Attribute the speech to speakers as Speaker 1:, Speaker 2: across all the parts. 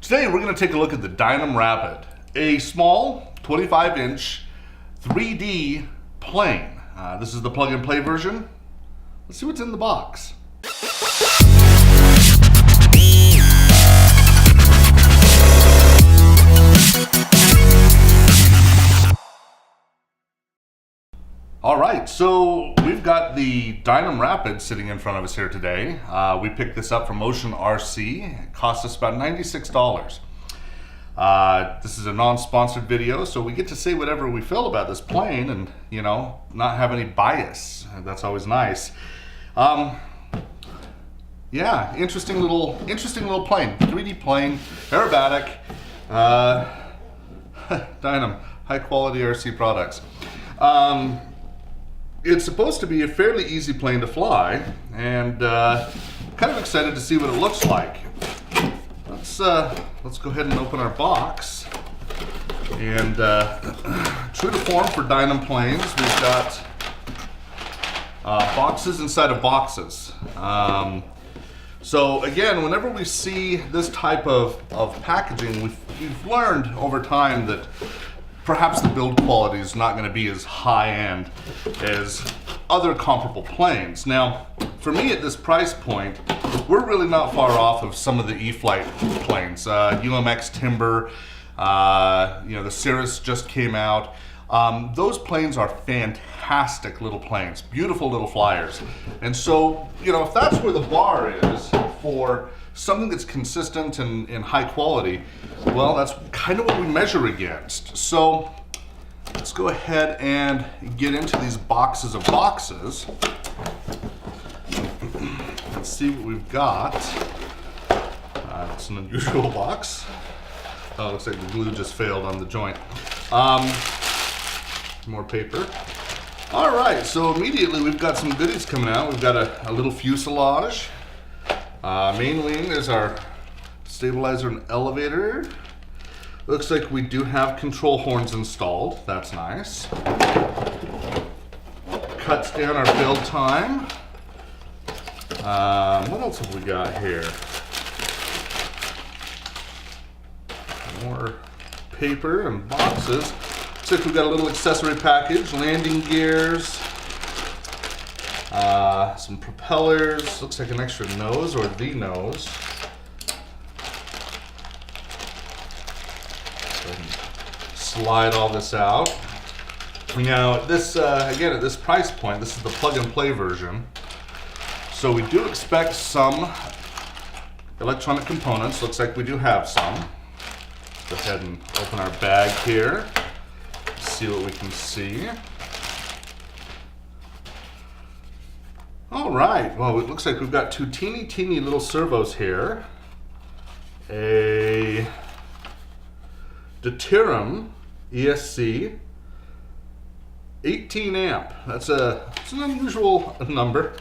Speaker 1: Today we're going to take a look at the Dynam Rapid, a small 25-inch 3D plane. This is the plug-and-play version. Let's see what's in the box. Alright, so we've got the Dynam Rapid sitting in front of us here today. We picked this up from Ocean RC. It cost us about $96. This is a non-sponsored video, so we get to say whatever we feel about this plane and, you know, not have any bias. That's always nice. Yeah, interesting little plane. 3D plane, aerobatic. Dynam, high quality RC products. It's supposed to be a fairly easy plane to fly, and kind of excited to see what it looks like. Let's go ahead and open our box. And true to form for Dynam planes, we've got boxes inside of boxes. So again, whenever we see this type of packaging, we've learned over time that perhaps the build quality is not going to be as high-end as other comparable planes. Now, for me at this price point, we're really not far off of some of the E-Flight planes. UMX Timber, you know, the Cirrus just came out. Those planes are fantastic little planes, beautiful little flyers. And so, you know, if that's where the bar is for something that's consistent and high quality, well, that's kind of what we measure against. So let's go ahead and get into these boxes of boxes. Let's see what we've got. It's an unusual box. Oh, it looks like the glue just failed on the joint. More paper. All right, so immediately we've got some goodies coming out. We've got a little fuselage. Main wing is our stabilizer and elevator. Looks like we do have control horns installed. That's nice. Cuts down our build time. What else have we got here? More paper and boxes. Looks like we've got a little accessory package, landing gears, some propellers, looks like an extra nose or the nose. Go ahead and slide all this out. Now, this again, at this price point, this is the plug-and-play version. So we do expect some electronic components. Looks like we do have some. Let's go ahead and open our bag here. See what we can see. All right, well, it looks like we've got two teeny little servos here. A Dynam ESC 18 amp. It's an unusual number.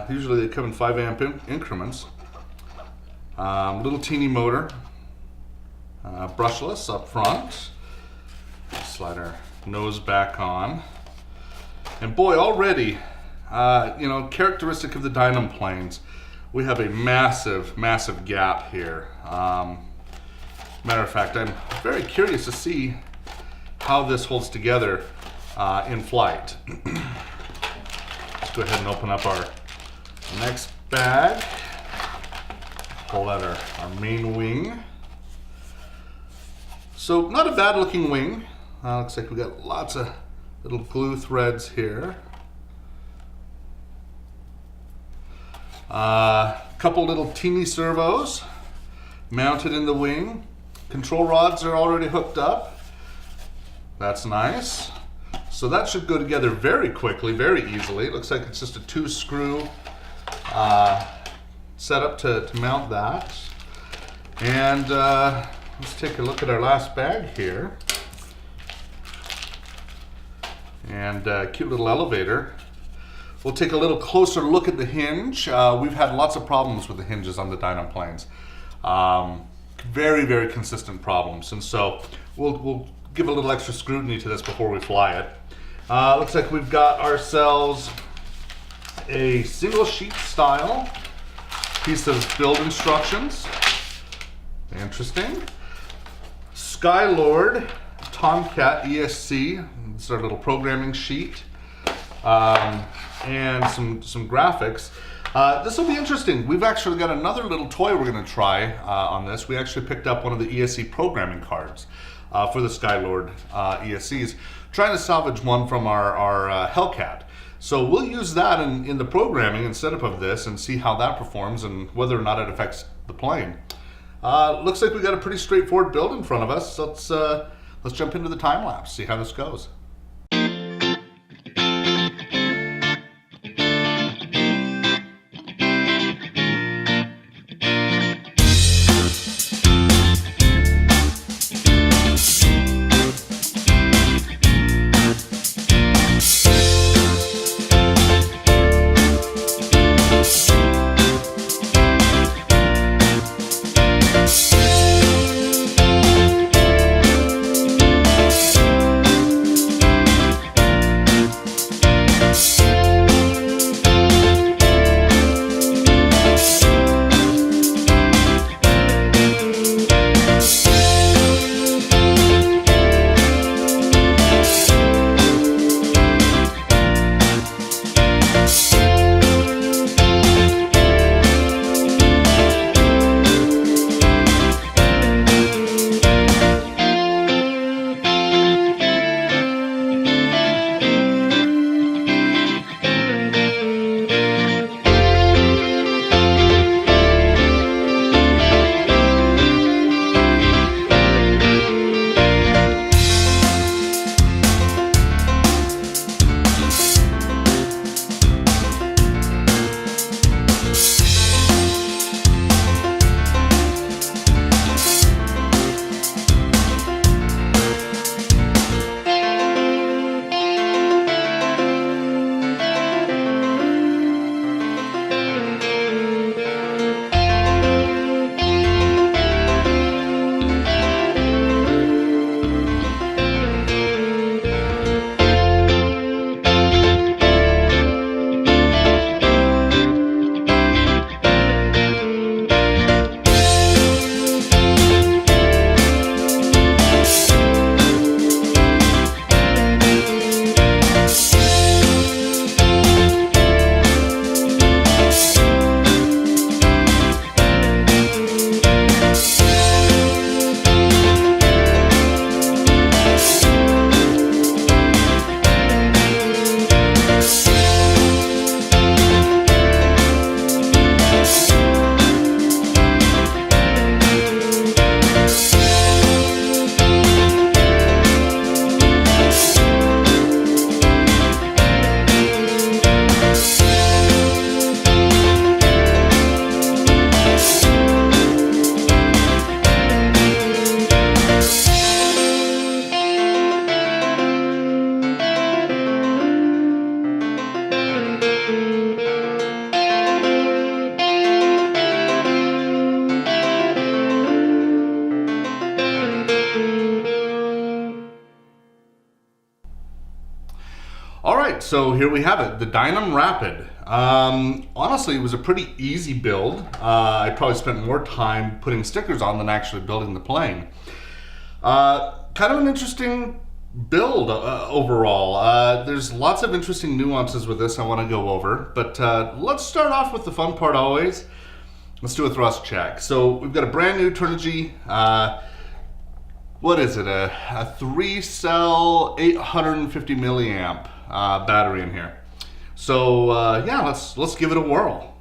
Speaker 1: Usually they come in 5 amp increments. Little teeny motor, brushless up front. Slide our nose back on. And boy, already, you know, characteristic of the Dynam planes, we have a massive gap here. Matter of fact, I'm very curious to see how this holds together in flight. Let's go ahead and open up our next bag. Pull out our main wing. So not a bad looking wing. Looks like we got lots of little glue threads here. Couple little teeny servos mounted in the wing. Control rods are already hooked up. That's nice. So that should go together very quickly, very easily. It looks like it's just a 2-screw setup to mount that. And let's take a look at our last bag here. And cute little elevator. We'll take a little closer look at the hinge. We've had lots of problems with the hinges on the Dynam planes. Very consistent problems. And so we'll give a little extra scrutiny to this before we fly it. Looks like we've got ourselves a single sheet style piece of build instructions. Interesting. Skylord Tomcat ESC. It's our little programming sheet. And some graphics. This will be interesting. We've actually got another little toy we're going to try on this. We actually picked up one of the ESC programming cards for the Skylord ESCs, trying to salvage one from our Hellcat. So we'll use that in the programming and setup of this and see how that performs and whether or not it affects the plane. Looks like we got a pretty straightforward build in front of us. Let's jump into the time lapse, see how this goes. So here we have it, the Dynam Rapid. Honestly, it was a pretty easy build. I probably spent more time putting stickers on than actually building the plane. Kind of an interesting build overall. There's lots of interesting nuances with this I want to go over, but let's start off with the fun part always. Let's do a thrust check. So we've got a brand new Turnigy, what is it, a 3-cell 850 milliamp battery in here. So yeah, let's give it a whirl.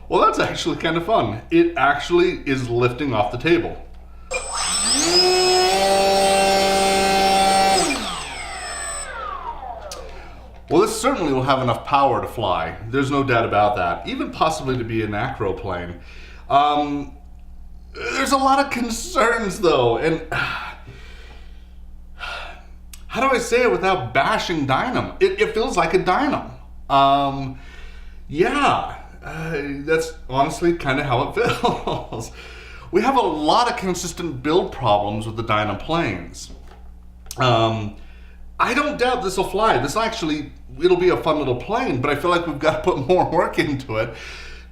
Speaker 1: Well, that's actually kind of fun. It actually is lifting off the table. Well, this certainly will have enough power to fly. There's no doubt about that. Even possibly to be an acro plane. There's a lot of concerns though, and how do I say it without bashing Dynam? It feels like a Dynam. Yeah, that's honestly kind of how it feels. We have a lot of consistent build problems with the Dynam planes. I don't doubt this will fly. This actually, it'll be a fun little plane, but I feel like we've got to put more work into it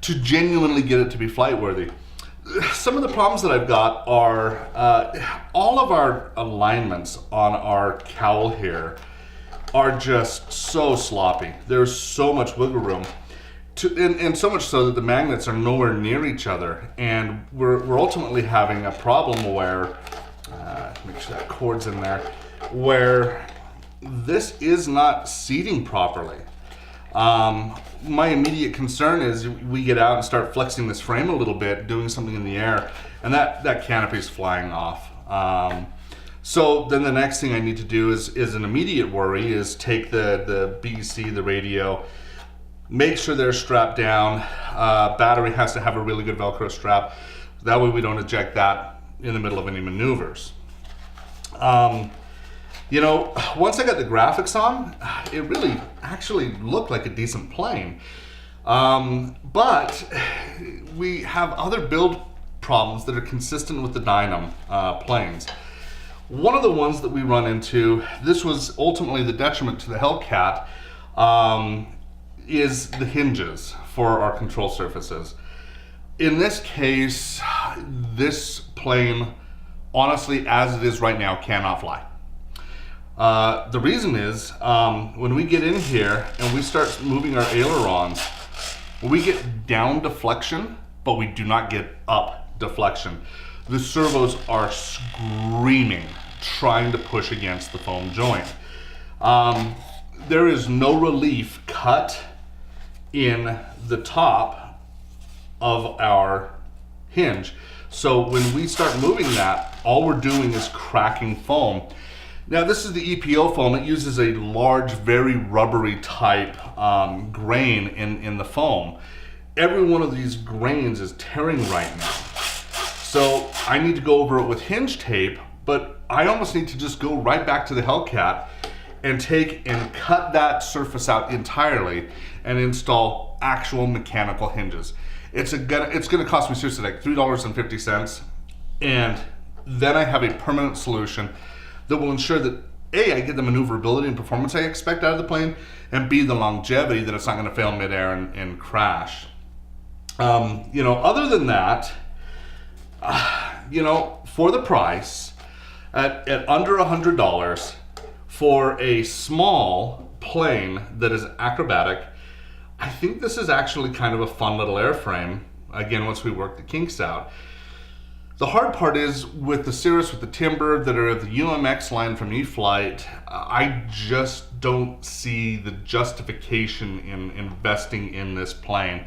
Speaker 1: to genuinely get it to be flight worthy. Some of the problems that I've got are all of our alignments on our cowl here are just so sloppy. There's so much wiggle room. And so much so that the magnets are nowhere near each other. And we're ultimately having a problem where, make sure that cord's in there, where this is not seating properly. My immediate concern is we get out and start flexing this frame a little bit, doing something in the air, and that canopy's flying off. So then the next thing I need to do is an immediate worry is take the BC, the radio, make sure they're strapped down. Battery has to have a really good Velcro strap. That way we don't eject that in the middle of any maneuvers. You know, once I got the graphics on, it really actually looked like a decent plane. But we have other build problems that are consistent with the Dynam planes. One of the ones that we run into, this was ultimately the detriment to the Hellcat, is the hinges for our control surfaces. In this case, this plane, honestly, as it is right now, cannot fly. The reason is, when we get in here and we start moving our ailerons, we get down deflection, but we do not get up deflection. The servos are screaming, trying to push against the foam joint. There is no relief cut in the top of our hinge. So when we start moving that, all we're doing is cracking foam. Now this is the EPO foam. It uses a large, very rubbery type grain in the foam. Every one of these grains is tearing right now. So I need to go over it with hinge tape, but I almost need to just go right back to the Hellcat and take and cut that surface out entirely and install actual mechanical hinges. It's gonna cost me seriously like $3.50, and then I have a permanent solution that will ensure that A, I get the maneuverability and performance I expect out of the plane, and B, the longevity that it's not gonna fail midair and crash. You know, other than that, you know, for the price, at under $100, for a small plane that is acrobatic, I think this is actually kind of a fun little airframe, again, once we work the kinks out. The hard part is with the Cirrus, with the Timber that are the UMX line from E-flite, I just don't see the justification in investing in this plane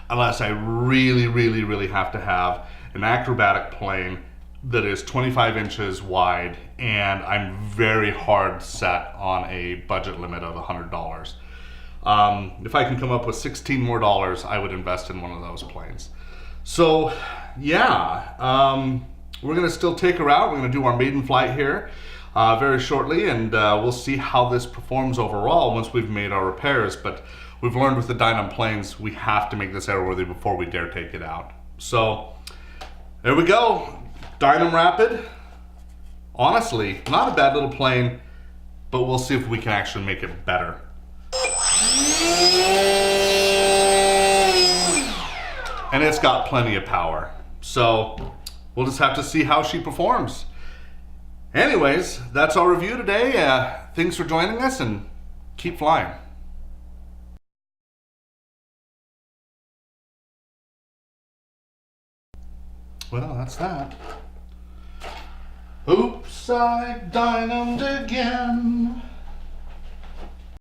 Speaker 1: unless I really, really, really have to have an acrobatic plane that is 25 inches wide, and I'm very hard set on a budget limit of $100. If I can come up with $16 more, I would invest in one of those planes. So yeah, we're gonna still take her out. We're gonna do our maiden flight here very shortly, and we'll see how this performs overall once we've made our repairs. But we've learned with the Dynam planes, we have to make this airworthy before we dare take it out. So there we go, Dynam Rapid. Honestly, not a bad little plane, but we'll see if we can actually make it better. And it's got plenty of power. So we'll just have to see how she performs. Anyways, that's our review today. Thanks for joining us, and keep flying. Well, that's that. Oops, I dynamed again.